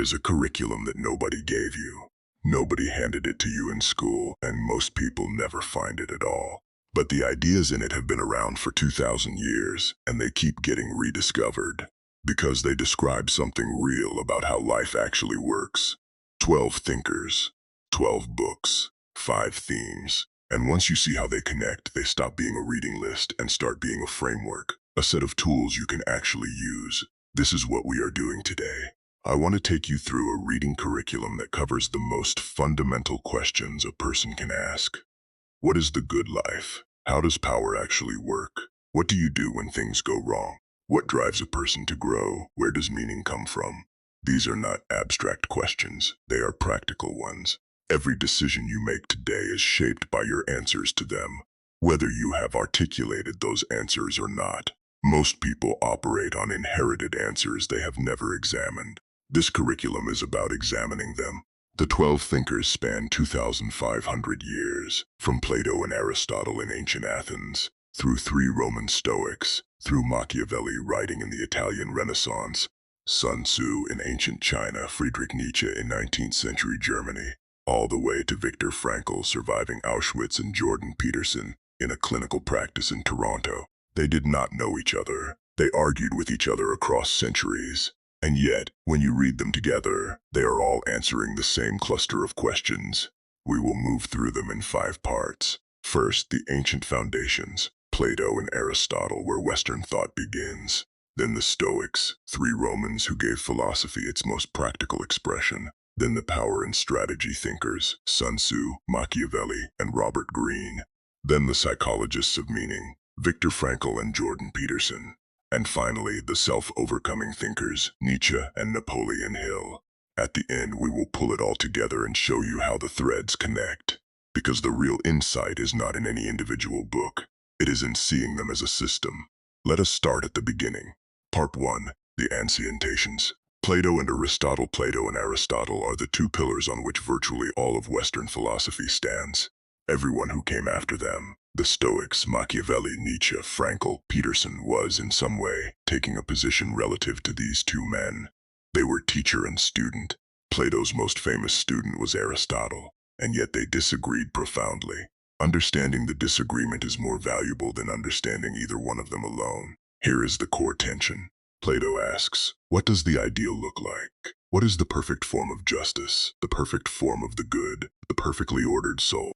is a curriculum that nobody gave you. Nobody handed it to you in school, and most people never find it at all. But the ideas in it have been around for 2,000 years, and they keep getting rediscovered because they describe something real about how life actually works. 12 thinkers, 12 books, 5 themes. And once you see how they connect, they stop being a reading list and start being a framework, a set of tools you can actually use. This is what we are doing today. I want to take you through a reading curriculum that covers the most fundamental questions a person can ask. What is the good life? How does power actually work? What do you do when things go wrong? What drives a person to grow? Where does meaning come from? These are not abstract questions. They are practical ones. Every decision you make today is shaped by your answers to them, whether you have articulated those answers or not. Most people operate on inherited answers they have never examined. This curriculum is about examining them. The 12 thinkers span 2,500 years, from Plato and Aristotle in ancient Athens, through 3 Roman Stoics, through Machiavelli writing in the Italian Renaissance, Sun Tzu in ancient China, Friedrich Nietzsche in 19th century Germany, all the way to Viktor Frankl surviving Auschwitz and Jordan Peterson in a clinical practice in Toronto. They did not know each other. They argued with each other across centuries. And yet, when you read them together, they are all answering the same cluster of questions. We will move through them in 5 parts. First, the ancient foundations, Plato and Aristotle, where Western thought begins. Then the Stoics, 3 Romans who gave philosophy its most practical expression. Then the power and strategy thinkers, Sun Tzu, Machiavelli, and Robert Greene. Then the psychologists of meaning, Viktor Frankl and Jordan Peterson. And finally, the self-overcoming thinkers, Nietzsche and Napoleon Hill. At the end, we will pull it all together and show you how the threads connect. Because the real insight is not in any individual book. It is in seeing them as a system. Let us start at the beginning. Part 1, the Ancientations. Plato and Aristotle. Plato and Aristotle are the 2 pillars on which virtually all of Western philosophy stands. Everyone who came after them, the Stoics, Machiavelli, Nietzsche, Frankl, Peterson, was in some way taking a position relative to these 2 men. They were teacher and student. Plato's most famous student was Aristotle, and yet they disagreed profoundly. Understanding the disagreement is more valuable than understanding either one of them alone. Here is the core tension. Plato asks, what does the ideal look like? What is the perfect form of justice, the perfect form of the good, the perfectly ordered soul?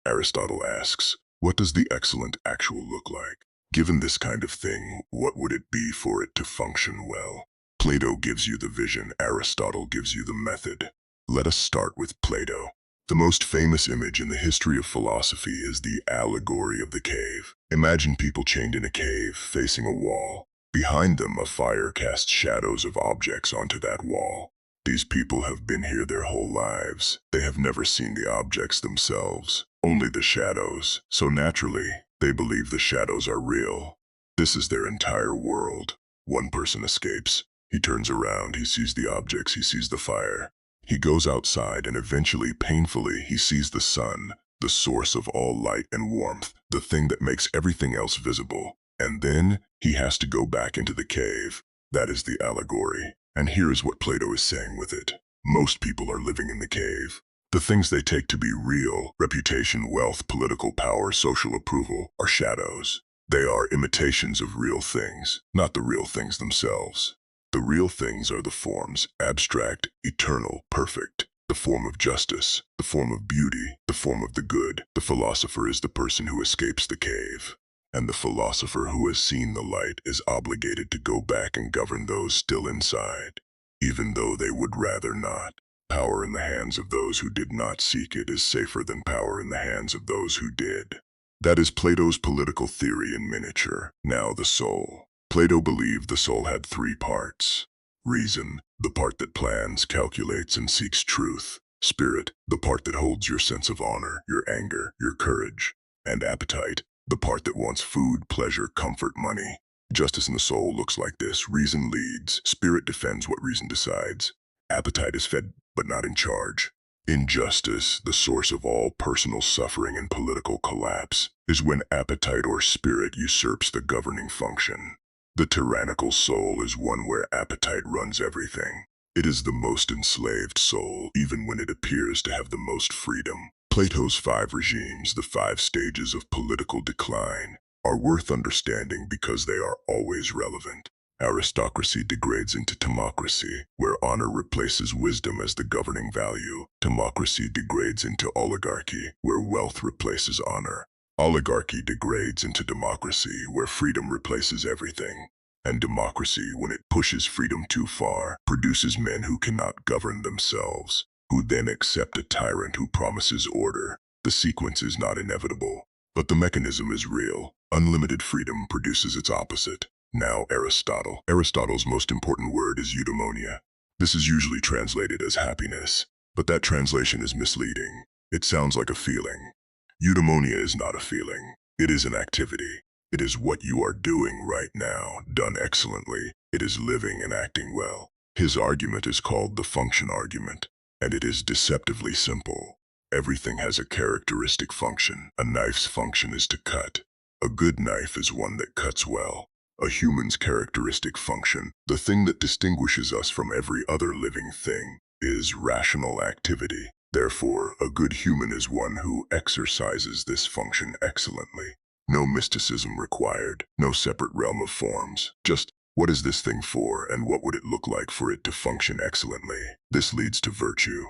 Aristotle asks, what does the excellent actual look like? Given this kind of thing, what would it be for it to function well? Plato gives you the vision, Aristotle gives you the method. Let us start with Plato. The most famous image in the history of philosophy is the allegory of the cave. Imagine people chained in a cave, facing a wall. Behind them, a fire casts shadows of objects onto that wall. These people have been here their whole lives. They have never seen the objects themselves, only the shadows. So naturally, they believe the shadows are real. This is their entire world. One person escapes. He turns around, he sees the objects, he sees the fire. He goes outside and eventually, painfully, he sees the sun, the source of all light and warmth, the thing that makes everything else visible. And then he has to go back into the cave. That is the allegory. And here is what Plato is saying with it. Most people are living in the cave. The things they take to be real, reputation, wealth, political power, social approval, are shadows. They are imitations of real things, not the real things themselves. The real things are the forms, abstract, eternal, perfect. The form of justice, the form of beauty, the form of the good. The philosopher is the person who escapes the cave. And the philosopher who has seen the light is obligated to go back and govern those still inside, even though they would rather not. Power in the hands of those who did not seek it is safer than power in the hands of those who did. That is Plato's political theory in miniature. Now the soul. Plato believed the soul had 3 parts. Reason, the part that plans, calculates, and seeks truth. Spirit, the part that holds your sense of honor, your anger, your courage. And appetite, the part that wants food, pleasure, comfort, money. Justice in the soul looks like this. Reason leads. Spirit defends what reason decides. Appetite is fed, but not in charge. Injustice, the source of all personal suffering and political collapse, is when appetite or spirit usurps the governing function. The tyrannical soul is one where appetite runs everything. It is the most enslaved soul, even when it appears to have the most freedom. Plato's 5 regimes, the 5 stages of political decline, are worth understanding because they are always relevant. Aristocracy degrades into timocracy, where honor replaces wisdom as the governing value. Timocracy degrades into oligarchy, where wealth replaces honor. Oligarchy degrades into democracy, where freedom replaces everything. And democracy, when it pushes freedom too far, produces men who cannot govern themselves, who then accept a tyrant who promises order. The sequence is not inevitable, but the mechanism is real. Unlimited freedom produces its opposite. Now Aristotle. Aristotle's most important word is eudaimonia. This is usually translated as happiness, but that translation is misleading. It sounds like a feeling. Eudaimonia is not a feeling. It is an activity. It is what you are doing right now, done excellently. It is living and acting well. His argument is called the function argument, and it is deceptively simple. Everything has a characteristic function. A knife's function is to cut. A good knife is one that cuts well. A human's characteristic function, the thing that distinguishes us from every other living thing, is rational activity. Therefore, a good human is one who exercises this function excellently. No mysticism required, no separate realm of forms. Just, what is this thing for, and what would it look like for it to function excellently? This leads to virtue.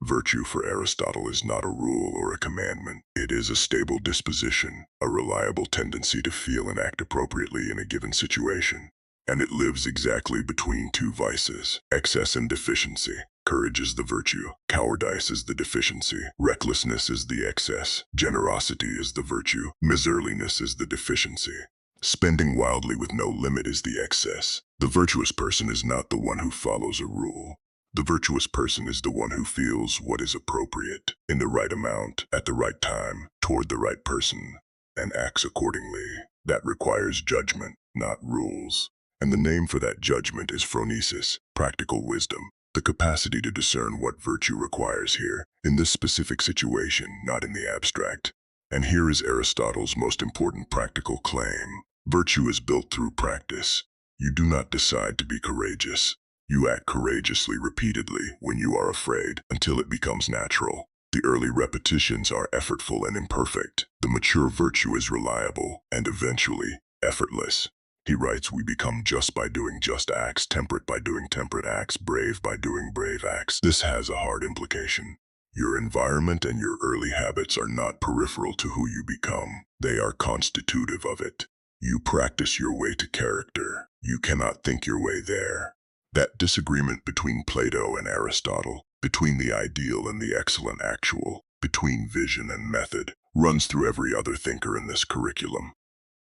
Virtue for Aristotle is not a rule or a commandment. It is a stable disposition, a reliable tendency to feel and act appropriately in a given situation. And it lives exactly between 2 vices, excess and deficiency. Courage is the virtue, cowardice is the deficiency, recklessness is the excess, generosity is the virtue, miserliness is the deficiency. Spending wildly with no limit is the excess. The virtuous person is not the one who follows a rule. The virtuous person is the one who feels what is appropriate, in the right amount, at the right time, toward the right person, and acts accordingly. That requires judgment, not rules. And the name for that judgment is phronesis, practical wisdom, the capacity to discern what virtue requires here, in this specific situation, not in the abstract. And here is Aristotle's most important practical claim. Virtue is built through practice. You do not decide to be courageous. You act courageously repeatedly when you are afraid, until it becomes natural. The early repetitions are effortful and imperfect. The mature virtue is reliable, and eventually, effortless. He writes, we become just by doing just acts, temperate by doing temperate acts, brave by doing brave acts. This has a hard implication. Your environment and your early habits are not peripheral to who you become. They are constitutive of it. You practice your way to character. You cannot think your way there. That disagreement between Plato and Aristotle, between the ideal and the excellent actual, between vision and method, runs through every other thinker in this curriculum.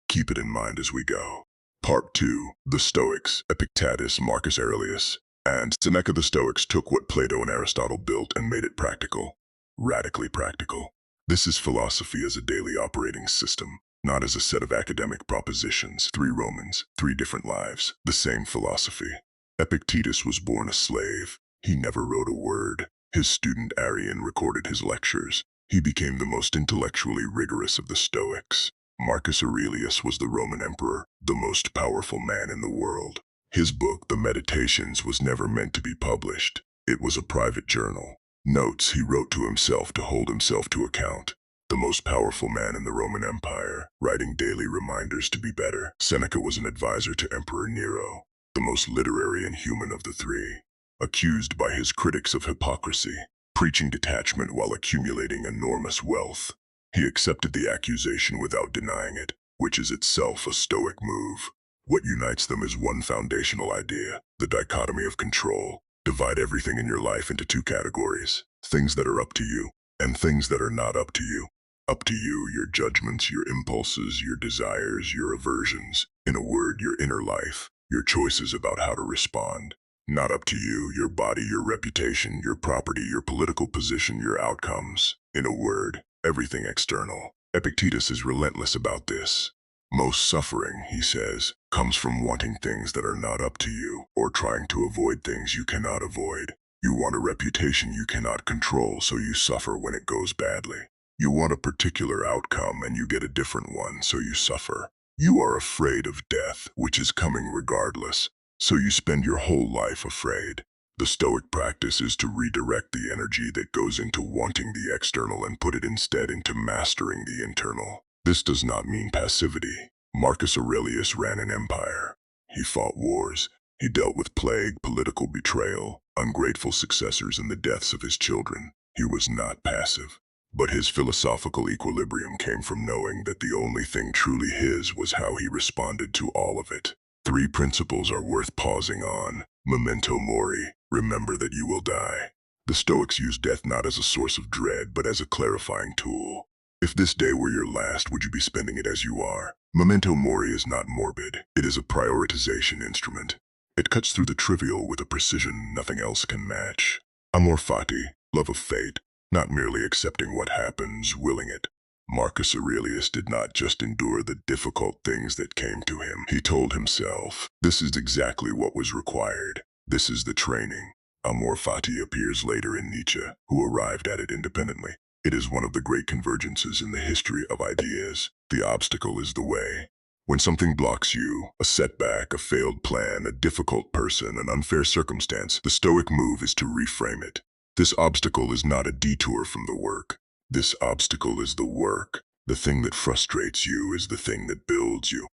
Keep it in mind as we go. Part 2. The Stoics, Epictetus, Marcus Aurelius, and Seneca. The Stoics took what Plato and Aristotle built and made it practical. Radically practical. This is philosophy as a daily operating system, not as a set of academic propositions. 3 Romans, 3 different lives, the same philosophy. Epictetus was born a slave. He never wrote a word. His student Arian recorded his lectures. He became the most intellectually rigorous of the Stoics. Marcus Aurelius was the Roman emperor, the most powerful man in the world. His book, The Meditations, was never meant to be published. It was a private journal. Notes he wrote to himself to hold himself to account. The most powerful man in the Roman Empire, writing daily reminders to be better. Seneca was an advisor to Emperor Nero, the most literary and human of the 3, accused by his critics of hypocrisy, preaching detachment while accumulating enormous wealth. He accepted the accusation without denying it, which is itself a Stoic move. What unites them is one foundational idea, the dichotomy of control. Divide everything in your life into 2 categories, things that are up to you, and things that are not up to you. Up to you, your judgments, your impulses, your desires, your aversions, in a word, your inner life, your choices about how to respond. Not up to you, your body, your reputation, your property, your political position, your outcomes. In a word, everything external. Epictetus is relentless about this. Most suffering, he says, comes from wanting things that are not up to you, or trying to avoid things you cannot avoid. You want a reputation you cannot control, so you suffer when it goes badly. You want a particular outcome and you get a different one, so you suffer. You are afraid of death, which is coming regardless, so you spend your whole life afraid. The Stoic practice is to redirect the energy that goes into wanting the external and put it instead into mastering the internal. This does not mean passivity. Marcus Aurelius ran an empire. He fought wars. He dealt with plague, political betrayal, ungrateful successors, and the deaths of his children. He was not passive. But his philosophical equilibrium came from knowing that the only thing truly his was how he responded to all of it. 3 principles are worth pausing on. Memento mori, remember that you will die. The Stoics use death not as a source of dread, but as a clarifying tool. If this day were your last, would you be spending it as you are? Memento mori is not morbid. It is a prioritization instrument. It cuts through the trivial with a precision nothing else can match. Amor fati, love of fate, not merely accepting what happens, willing it. Marcus Aurelius did not just endure the difficult things that came to him. He told himself, this is exactly what was required. This is the training. Amor fati appears later in Nietzsche, who arrived at it independently. It is one of the great convergences in the history of ideas. The obstacle is the way. When something blocks you, a setback, a failed plan, a difficult person, an unfair circumstance, the Stoic move is to reframe it. This obstacle is not a detour from the work. This obstacle is the work. The thing that frustrates you is the thing that builds you.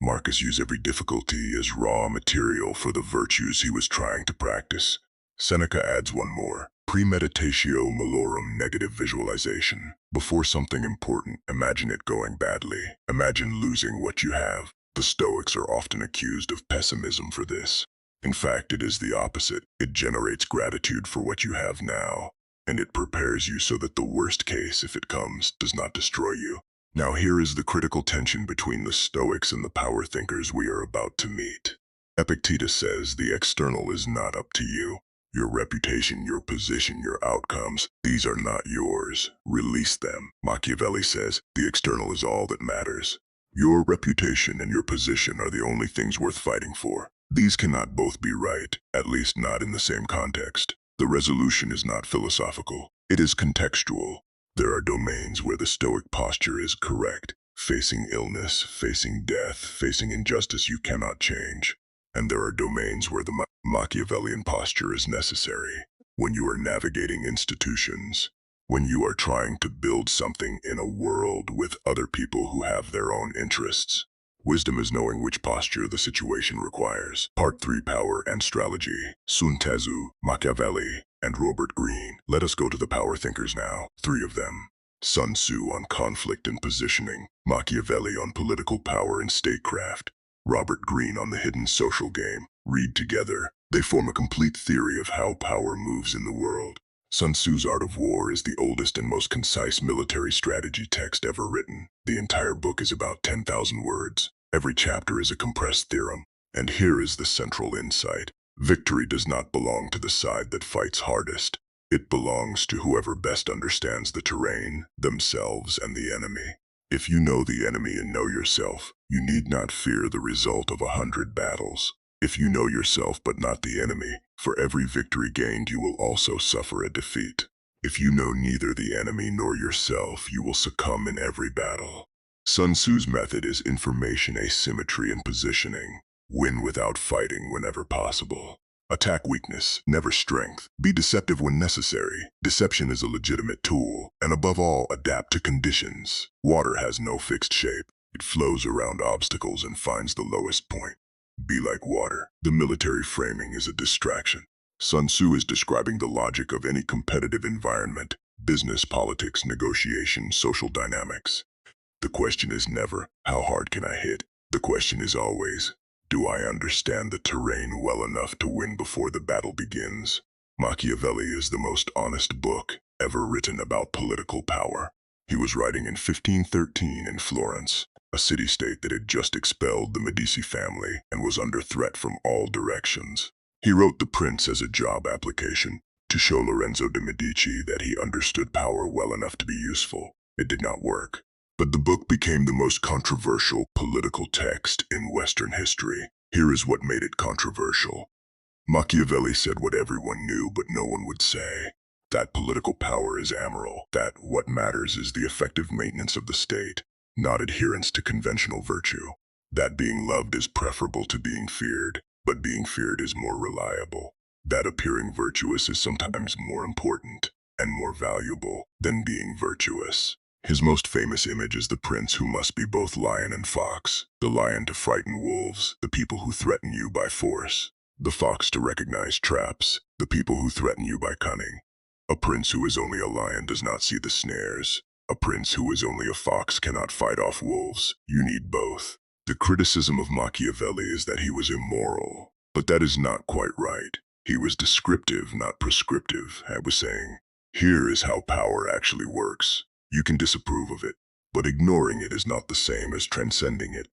Marcus used every difficulty as raw material for the virtues he was trying to practice. Seneca adds one more. Premeditatio malorum, negative visualization. Before something important, imagine it going badly. Imagine losing what you have. The Stoics are often accused of pessimism for this. In fact, it is the opposite. It generates gratitude for what you have now, and it prepares you so that the worst case, if it comes, does not destroy you. Now here is the critical tension between the Stoics and the power thinkers we are about to meet. Epictetus says the external is not up to you. Your reputation, your position, your outcomes, these are not yours. Release them. Machiavelli says the external is all that matters. Your reputation and your position are the only things worth fighting for. These cannot both be right, at least not in the same context. The resolution is not philosophical. It is contextual. There are domains where the Stoic posture is correct. Facing illness, facing death, facing injustice you cannot change. And there are domains where the Machiavellian posture is necessary. When you are navigating institutions, when you are trying to build something in a world with other people who have their own interests. Wisdom is knowing which posture the situation requires. Part 3, Power and Strategy. Sun Tzu, Machiavelli, and Robert Greene. Let us go to the power thinkers now. 3 of them. Sun Tzu on conflict and positioning. Machiavelli on political power and statecraft. Robert Greene on the hidden social game. Read together. They form a complete theory of how power moves in the world. Sun Tzu's Art of War is the oldest and most concise military strategy text ever written. The entire book is about 10,000 words. Every chapter is a compressed theorem. And here is the central insight. Victory does not belong to the side that fights hardest. It belongs to whoever best understands the terrain, themselves, and the enemy. If you know the enemy and know yourself, you need not fear the result of 100 battles. If you know yourself but not the enemy, for every victory gained you will also suffer a defeat. If you know neither the enemy nor yourself, you will succumb in every battle. Sun Tzu's method is information asymmetry and positioning. Win without fighting whenever possible. Attack weakness, never strength. Be deceptive when necessary. Deception is a legitimate tool. And above all, adapt to conditions. Water has no fixed shape. It flows around obstacles and finds the lowest point. Be like water. The military framing is a distraction. Sun Tzu is describing the logic of any competitive environment. Business, politics, negotiation, social dynamics. The question is never, how hard can I hit? The question is always, do I understand the terrain well enough to win before the battle begins? Machiavelli is the most honest book ever written about political power. He was writing in 1513 in Florence, a city-state that had just expelled the Medici family and was under threat from all directions. He wrote The Prince as a job application to show Lorenzo de' Medici that he understood power well enough to be useful. It did not work. But the book became the most controversial political text in Western history. Here is what made it controversial. Machiavelli said what everyone knew but no one would say. That political power is amoral. That what matters is the effective maintenance of the state, not adherence to conventional virtue. That being loved is preferable to being feared, but being feared is more reliable. that appearing virtuous is sometimes more important and more valuable than being virtuous. His most famous image is the prince who must be both lion and fox. The lion to frighten wolves, the people who threaten you by force. The fox to recognize traps, the people who threaten you by cunning. A prince who is only a lion does not see the snares. A prince who is only a fox cannot fight off wolves. You need both. The criticism of Machiavelli is that he was immoral, but that is not quite right. He was descriptive, not prescriptive. I was saying, here is how power actually works. You can disapprove of it, but ignoring it is not the same as transcending it.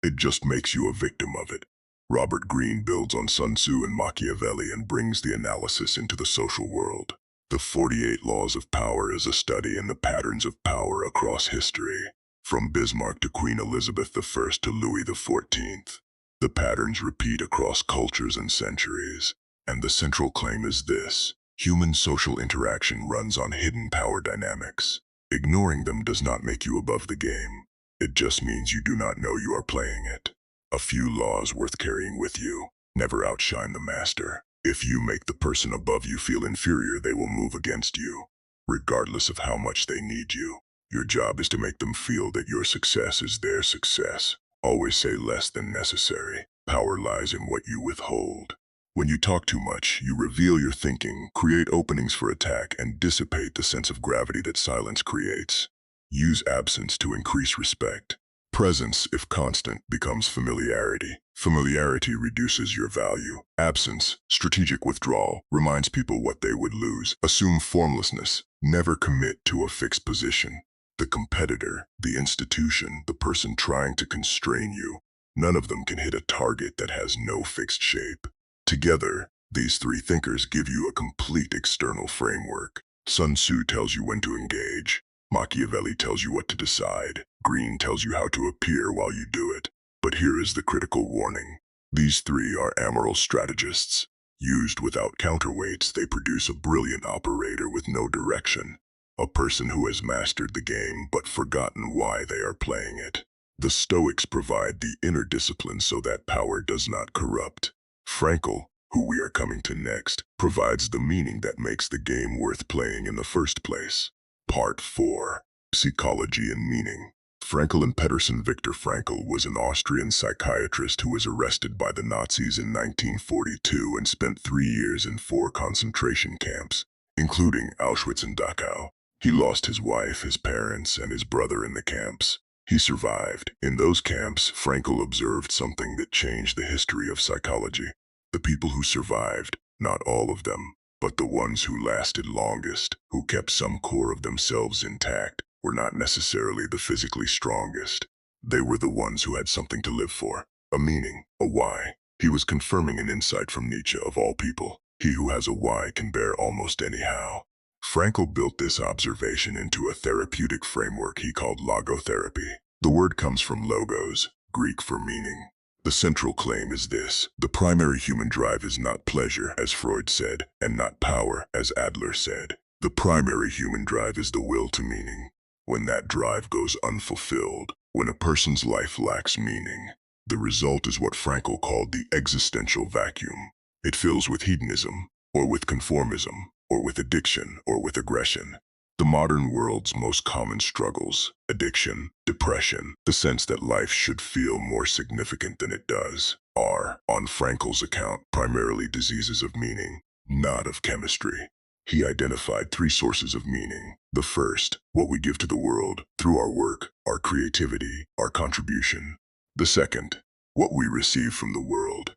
It just makes you a victim of it. Robert Greene builds on Sun Tzu and Machiavelli and brings the analysis into the social world. The 48 Laws of Power is a study in the patterns of power across history, from Bismarck to Queen Elizabeth I to Louis XIV. The patterns repeat across cultures and centuries, and the central claim is this: human social interaction runs on hidden power dynamics. Ignoring them does not make you above the game. It just means you do not know you are playing it. A few laws worth carrying with you: never outshine the master. If you make the person above you feel inferior, they will move against you, regardless of how much they need you. Your job is to make them feel that your success is their success. Always say less than necessary. Power lies in what you withhold. When you talk too much, you reveal your thinking, create openings for attack, and dissipate the sense of gravity that silence creates. Use absence to increase respect. Presence, if constant, becomes familiarity. Familiarity reduces your value. Absence, strategic withdrawal, reminds people what they would lose. Assume formlessness. Never commit to a fixed position. The competitor, the institution, the person trying to constrain you, none of them can hit a target that has no fixed shape. Together, these three thinkers give you a complete external framework. Sun Tzu tells you when to engage. Machiavelli tells you what to decide. Greene tells you how to appear while you do it. But here is the critical warning. These three are amoral strategists. Used without counterweights, they produce a brilliant operator with no direction. A person who has mastered the game but forgotten why they are playing it. The Stoics provide the inner discipline so that power does not corrupt. Frankl, who we are coming to next, provides the meaning that makes the game worth playing in the first place. Part 4. Psychology and Meaning. Frankl and Peterson. Viktor Frankl was an Austrian psychiatrist who was arrested by the Nazis in 1942 and spent 3 years in 4 concentration camps, including Auschwitz and Dachau. He lost his wife, his parents, and his brother in the camps. He survived. In those camps, Frankl observed something that changed the history of psychology. The people who survived, not all of them, but the ones who lasted longest, who kept some core of themselves intact, were not necessarily the physically strongest. They were the ones who had something to live for, a meaning, a why. He was confirming an insight from Nietzsche, of all people. He who has a why can bear almost anyhow. Frankl built this observation into a therapeutic framework he called logotherapy. The word comes from logos, Greek for meaning. The central claim is this: the primary human drive is not pleasure, as Freud said, and not power, as Adler said. The primary human drive is the will to meaning. When that drive goes unfulfilled, when a person's life lacks meaning, the result is what Frankl called the existential vacuum. It fills with hedonism, or with conformism, or with addiction, or with aggression. The modern world's most common struggles, addiction, depression, the sense that life should feel more significant than it does, are, on Frankl's account, primarily diseases of meaning, not of chemistry. He identified 3 sources of meaning. The first, what we give to the world, through our work, our creativity, our contribution. The second, what we receive from the world,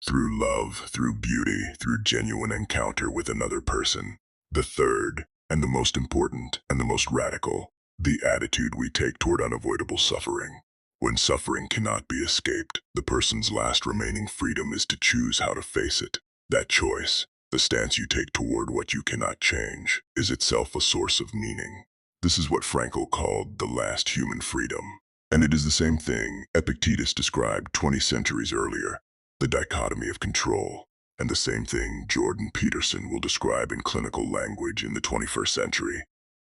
through love, through beauty, through genuine encounter with another person. The third, and the most important, and the most radical, the attitude we take toward unavoidable suffering. When suffering cannot be escaped, the person's last remaining freedom is to choose how to face it. That choice, the stance you take toward what you cannot change, is itself a source of meaning. This is what Frankl called the last human freedom. And it is the same thing Epictetus described 20 centuries earlier, the dichotomy of control. And the same thing Jordan Peterson will describe in clinical language in the 21st century.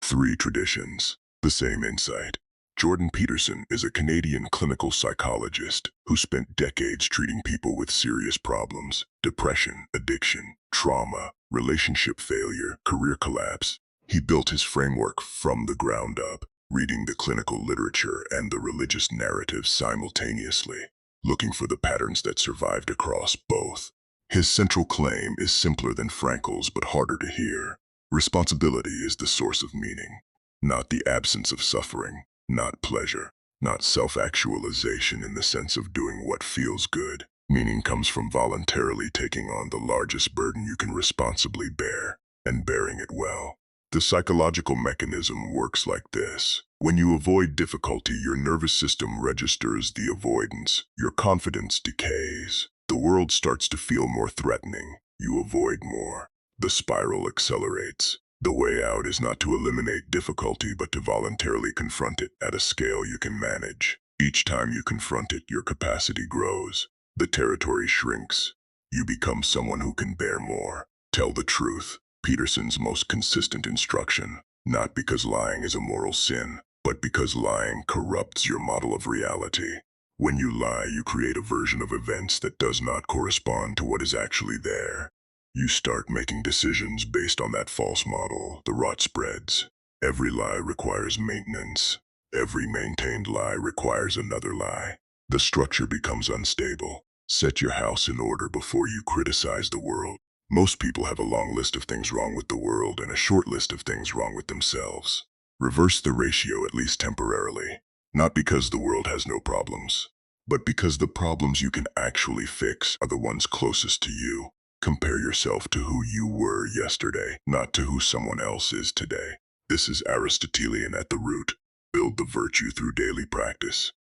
3 traditions, the same insight. Jordan Peterson is a Canadian clinical psychologist who spent decades treating people with serious problems: depression, addiction, trauma, relationship failure, career collapse. He built his framework from the ground up, reading the clinical literature and the religious narrative simultaneously, looking for the patterns that survived across both. His central claim is simpler than Frankl's but harder to hear. Responsibility is the source of meaning, not the absence of suffering, not pleasure, not self-actualization in the sense of doing what feels good. Meaning comes from voluntarily taking on the largest burden you can responsibly bear, and bearing it well. The psychological mechanism works like this. When you avoid difficulty, your nervous system registers the avoidance. Your confidence decays. The world starts to feel more threatening. You avoid more. The spiral accelerates. The way out is not to eliminate difficulty, but to voluntarily confront it at a scale you can manage. Each time you confront it, your capacity grows. The territory shrinks. You become someone who can bear more. Tell the truth. Peterson's most consistent instruction, not because lying is a moral sin, but because lying corrupts your model of reality. When you lie, you create a version of events that does not correspond to what is actually there. You start making decisions based on that false model. The rot spreads. Every lie requires maintenance. Every maintained lie requires another lie. The structure becomes unstable. Set your house in order before you criticize the world. Most people have a long list of things wrong with the world and a short list of things wrong with themselves. Reverse the ratio, at least temporarily. Not because the world has no problems, but because the problems you can actually fix are the ones closest to you. Compare yourself to who you were yesterday, not to who someone else is today. This is Aristotelian at the root. Build the virtue through daily practice.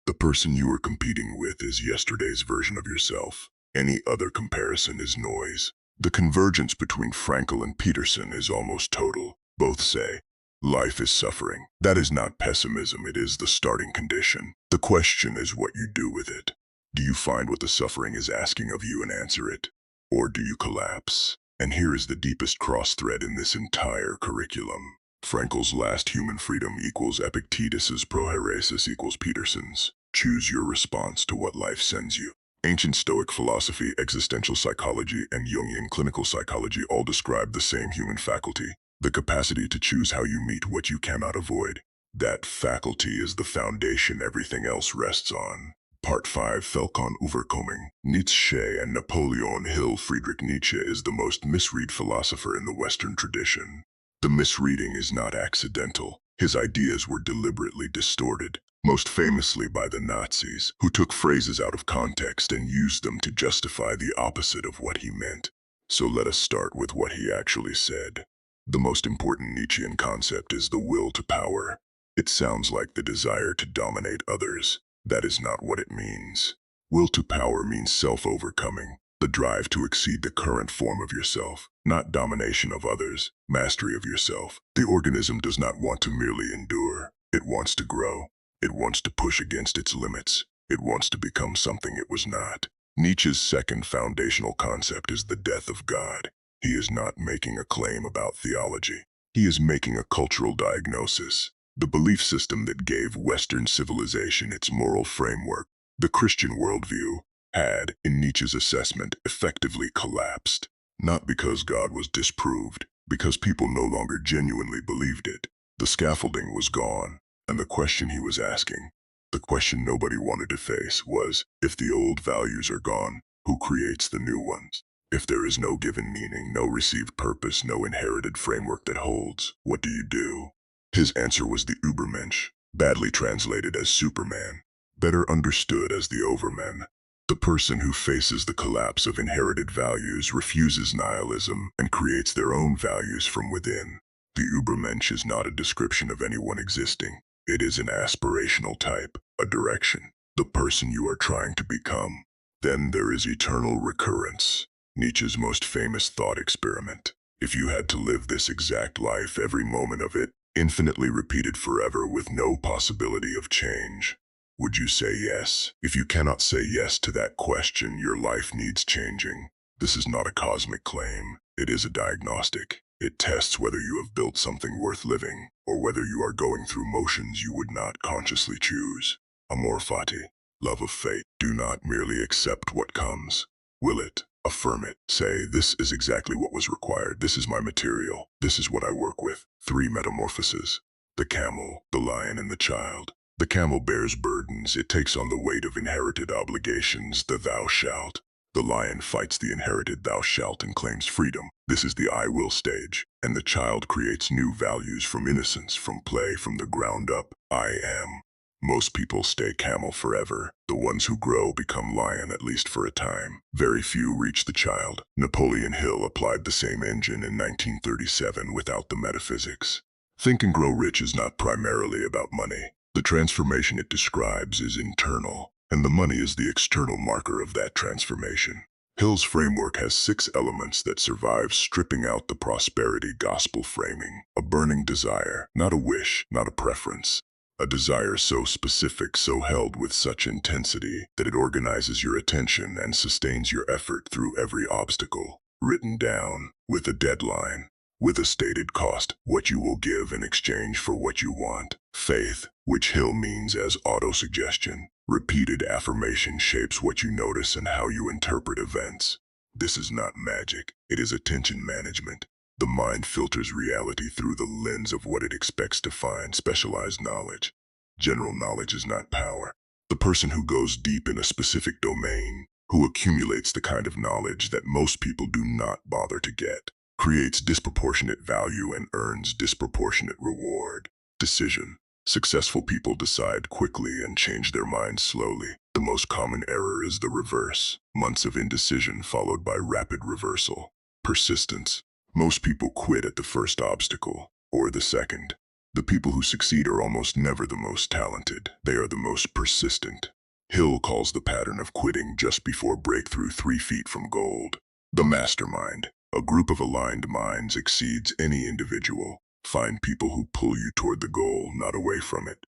The person you are competing with is yesterday's version of yourself. Any other comparison is noise. The convergence between Frankl and Peterson is almost total. Both say, life is suffering. That is not pessimism, it is the starting condition. The question is what you do with it. Do you find what the suffering is asking of you and answer it? Or do you collapse? And here is the deepest cross-thread in this entire curriculum. Frankl's last human freedom equals Epictetus's prohairesis equals Peterson's. Choose your response to what life sends you. Ancient Stoic philosophy, existential psychology, and Jungian clinical psychology all describe the same human faculty, the capacity to choose how you meet what you cannot avoid. That faculty is the foundation everything else rests on. Part 5, Felcon Overkoming. Nietzsche and Napoleon Hill. Friedrich Nietzsche is the most misread philosopher in the Western tradition. The misreading is not accidental. His ideas were deliberately distorted, most famously by the Nazis, who took phrases out of context and used them to justify the opposite of what he meant. So let us start with what he actually said. The most important Nietzschean concept is the will to power. It sounds like the desire to dominate others. That is not what it means. Will to power means self-overcoming, the drive to exceed the current form of yourself, not domination of others, mastery of yourself. The organism does not want to merely endure. It wants to grow. It wants to push against its limits. It wants to become something it was not. Nietzsche's second foundational concept is the death of God. He is not making a claim about theology. He is making a cultural diagnosis. The belief system that gave Western civilization its moral framework, the Christian worldview, had, in Nietzsche's assessment, effectively collapsed. Not because God was disproved, because people no longer genuinely believed it. The scaffolding was gone, and the question he was asking, the question nobody wanted to face, was, if the old values are gone, who creates the new ones? If there is no given meaning, no received purpose, no inherited framework that holds, what do you do? His answer was the Übermensch, badly translated as Superman, better understood as the Overman. The person who faces the collapse of inherited values refuses nihilism and creates their own values from within. The Übermensch is not a description of anyone existing. It is an aspirational type, a direction, the person you are trying to become. Then there is eternal recurrence, Nietzsche's most famous thought experiment. If you had to live this exact life, every moment of it, infinitely repeated forever with no possibility of change, would you say yes? If you cannot say yes to that question, your life needs changing. This is not a cosmic claim. It is a diagnostic. It tests whether you have built something worth living, or whether you are going through motions you would not consciously choose. Amor fati, love of fate. Do not merely accept what comes. Will it? Affirm it. Say, this is exactly what was required. This is my material. This is what I work with. 3 metamorphoses. The camel, the lion, and the child. The camel bears burdens. It takes on the weight of inherited obligations, the thou shalt. The lion fights the inherited thou shalt and claims freedom. This is the I will stage. And the child creates new values from innocence, from play, from the ground up. I am. Most people stay camel forever. The ones who grow become lion, at least for a time. Very few reach the child. Napoleon Hill applied the same engine in 1937 without the metaphysics. Think and Grow Rich is not primarily about money. The transformation it describes is internal, and the money is the external marker of that transformation. Hill's framework has 6 elements that survive stripping out the prosperity gospel framing. A burning desire, not a wish, not a preference. A desire so specific, so held with such intensity that it organizes your attention and sustains your effort through every obstacle. Written down, with a deadline, with a stated cost, what you will give in exchange for what you want. Faith, which Hill means as autosuggestion. Repeated affirmation shapes what you notice and how you interpret events. This is not magic, it is attention management. The mind filters reality through the lens of what it expects to find. Specialized knowledge. General knowledge is not power. The person who goes deep in a specific domain, who accumulates the kind of knowledge that most people do not bother to get, creates disproportionate value and earns disproportionate reward. Decision. Successful people decide quickly and change their minds slowly. The most common error is the reverse. Months of indecision followed by rapid reversal. Persistence. Most people quit at the first obstacle, or the second. The people who succeed are almost never the most talented. They are the most persistent. Hill calls the pattern of quitting just before breakthrough 3 feet from gold. The mastermind. A group of aligned minds exceeds any individual. Find people who pull you toward the goal, not away from it.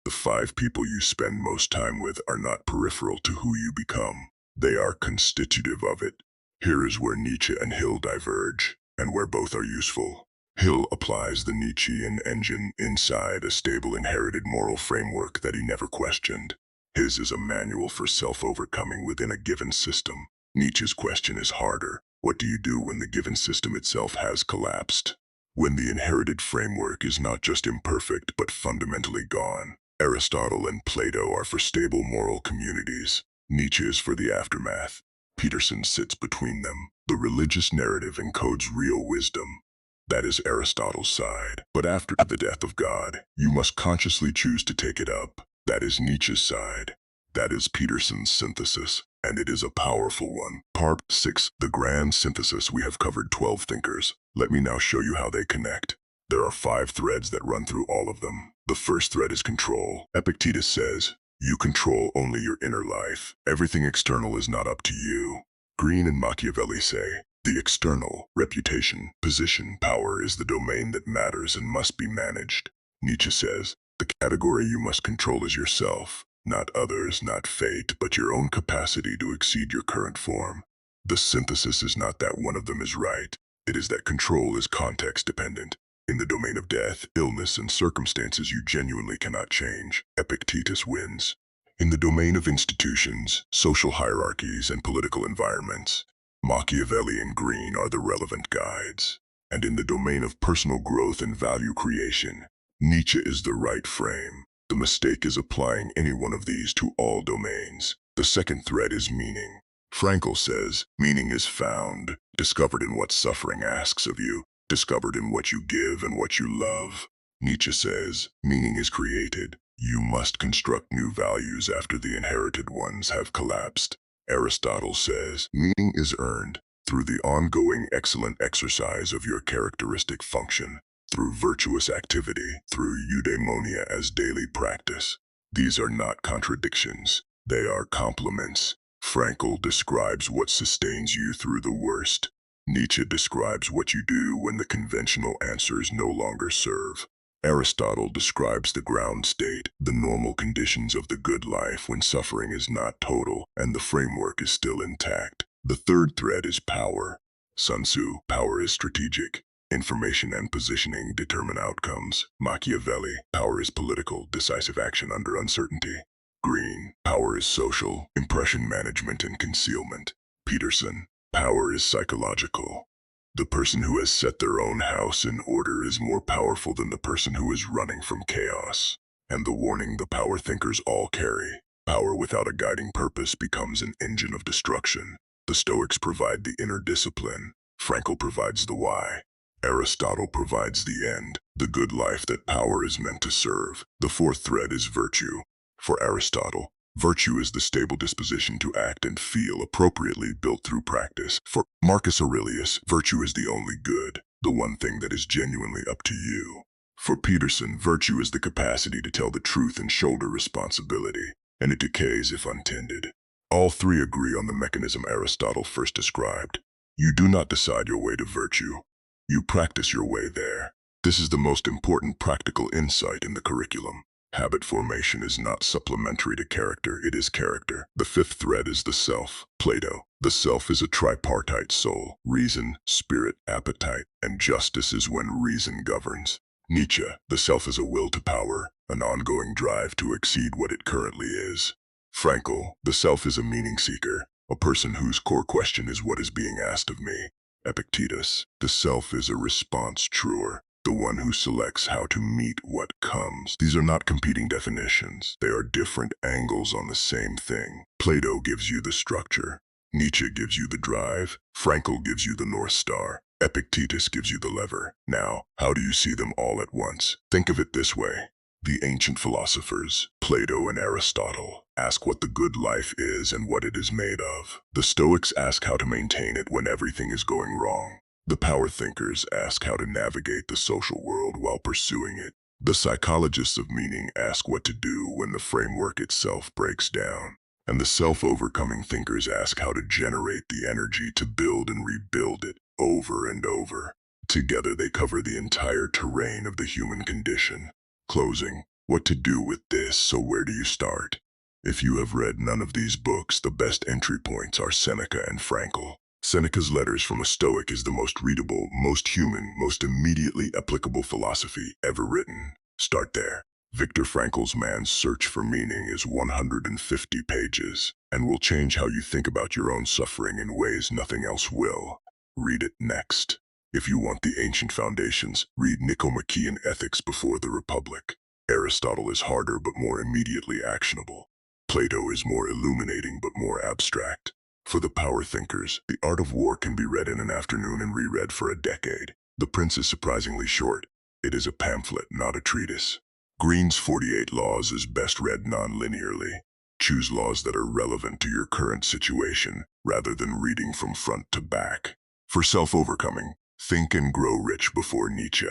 The 5 people you spend most time with are not peripheral to who you become. They are constitutive of it. Here is where Nietzsche and Hill diverge, and where both are useful. Hill applies the Nietzschean engine inside a stable inherited moral framework that he never questioned. His is a manual for self-overcoming within a given system. Nietzsche's question is harder. What do you do when the given system itself has collapsed? When the inherited framework is not just imperfect but fundamentally gone. Aristotle and Plato are for stable moral communities. Nietzsche is for the aftermath. Peterson sits between them. The religious narrative encodes real wisdom. That is Aristotle's side. But after the death of God, you must consciously choose to take it up. That is Nietzsche's side. That is Peterson's synthesis, and it is a powerful one. Part 6. The Grand Synthesis. We have covered 12 thinkers. Let me now show you how they connect. There are 5 threads that run through all of them. The first thread is control. Epictetus says, you control only your inner life. Everything external is not up to you. Greene and Machiavelli say, the external, reputation, position, power is the domain that matters and must be managed. Nietzsche says, the category you must control is yourself, not others, not fate, but your own capacity to exceed your current form. The synthesis is not that one of them is right. It is that control is context dependent. In the domain of death, illness, and circumstances you genuinely cannot change, Epictetus wins. In the domain of institutions, social hierarchies, and political environments, Machiavelli and Greene are the relevant guides. And in the domain of personal growth and value creation, Nietzsche is the right frame. The mistake is applying any one of these to all domains. The second thread is meaning. Frankl says, meaning is found, discovered in what suffering asks of you, discovered in what you give and what you love. Nietzsche says, meaning is created. You must construct new values after the inherited ones have collapsed. Aristotle says, meaning is earned through the ongoing excellent exercise of your characteristic function, through virtuous activity, through Eudaimonia as daily practice. These are not contradictions, they are complements. Frankl describes what sustains you through the worst. Nietzsche describes what you do when the conventional answers no longer serve. Aristotle describes the ground state, the normal conditions of the good life when suffering is not total and the framework is still intact. The third thread is power. Sun Tzu, power is strategic. Information and positioning determine outcomes. Machiavelli, power is political, decisive action under uncertainty. Greene, power is social, impression management and concealment. Peterson, power is psychological. The person who has set their own house in order is more powerful than the person who is running from chaos. And the warning the power thinkers all carry. Power without a guiding purpose becomes an engine of destruction. The Stoics provide the inner discipline. Frankl provides the why. Aristotle provides the end, the good life that power is meant to serve. The fourth thread is virtue. For Aristotle, virtue is the stable disposition to act and feel appropriately built through practice. For Marcus Aurelius, virtue is the only good, the one thing that is genuinely up to you. For Peterson, virtue is the capacity to tell the truth and shoulder responsibility, and it decays if untended. All three agree on the mechanism Aristotle first described. You do not decide your way to virtue. You practice your way there. This is the most important practical insight in the curriculum. Habit formation is not supplementary to character, it is character. The fifth thread is the self. Plato. The self is a tripartite soul. Reason, spirit, appetite, and justice is when reason governs. Nietzsche. The self is a will to power, an ongoing drive to exceed what it currently is. Frankl. The self is a meaning seeker, a person whose core question is what is being asked of me. Epictetus. The self is a response truer, the one who selects how to meet what comes. These are not competing definitions. They are different angles on the same thing. Plato gives you the structure. Nietzsche gives you the drive. Frankl gives you the North Star. Epictetus gives you the lever. Now, how do you see them all at once? Think of it this way. The ancient philosophers, Plato and Aristotle, ask what the good life is and what it is made of. The Stoics ask how to maintain it when everything is going wrong. The power thinkers ask how to navigate the social world while pursuing it. The psychologists of meaning ask what to do when the framework itself breaks down. And the self-overcoming thinkers ask how to generate the energy to build and rebuild it over and over. Together they cover the entire terrain of the human condition. Closing. What to do with this, so where do you start? If you have read none of these books, the best entry points are Seneca and Frankl. Seneca's Letters from a Stoic is the most readable, most human, most immediately applicable philosophy ever written. Start there. Viktor Frankl's Man's Search for Meaning is 150 pages, and will change how you think about your own suffering in ways nothing else will. Read it next. If you want the ancient foundations, read Nicomachean Ethics before the Republic. Aristotle is harder but more immediately actionable. Plato is more illuminating but more abstract. For the power thinkers, The Art of War can be read in an afternoon and reread for a decade. The Prince is surprisingly short. It is a pamphlet, not a treatise. Greene's 48 Laws is best read non-linearly. Choose laws that are relevant to your current situation, rather than reading from front to back. For self-overcoming, Think and Grow Rich before Nietzsche.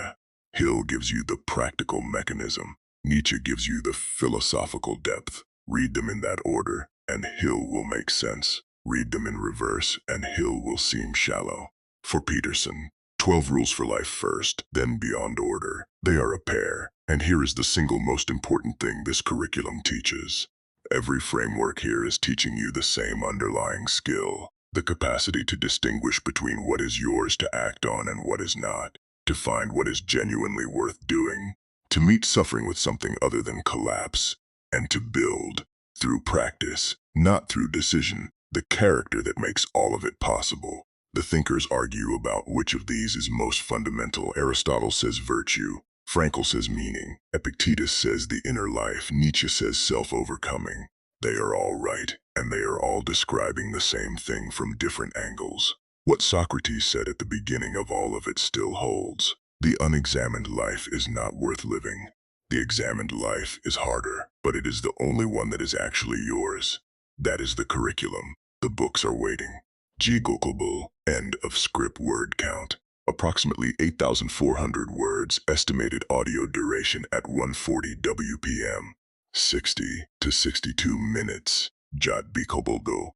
Hill gives you the practical mechanism. Nietzsche gives you the philosophical depth. Read them in that order, and Hill will make sense. Read them in reverse, and Hill will seem shallow. For Peterson, 12 Rules for Life first, then Beyond Order. They are a pair, and here is the single most important thing this curriculum teaches. Every framework here is teaching you the same underlying skill. The capacity to distinguish between what is yours to act on and what is not, to find what is genuinely worth doing, to meet suffering with something other than collapse, and to build, through practice, not through decision, the character that makes all of it possible. The thinkers argue about which of these is most fundamental. Aristotle says virtue, Frankl says meaning, Epictetus says the inner life, Nietzsche says self-overcoming. They are all right, and they are all describing the same thing from different angles. What Socrates said at the beginning of all of it still holds. The unexamined life is not worth living. The examined life is harder, but it is the only one that is actually yours. That is the curriculum. The books are waiting. Google. End of script word count. Approximately 8,400 words. Estimated audio duration at 140 WPM. 60 to 62 minutes. Jot Google.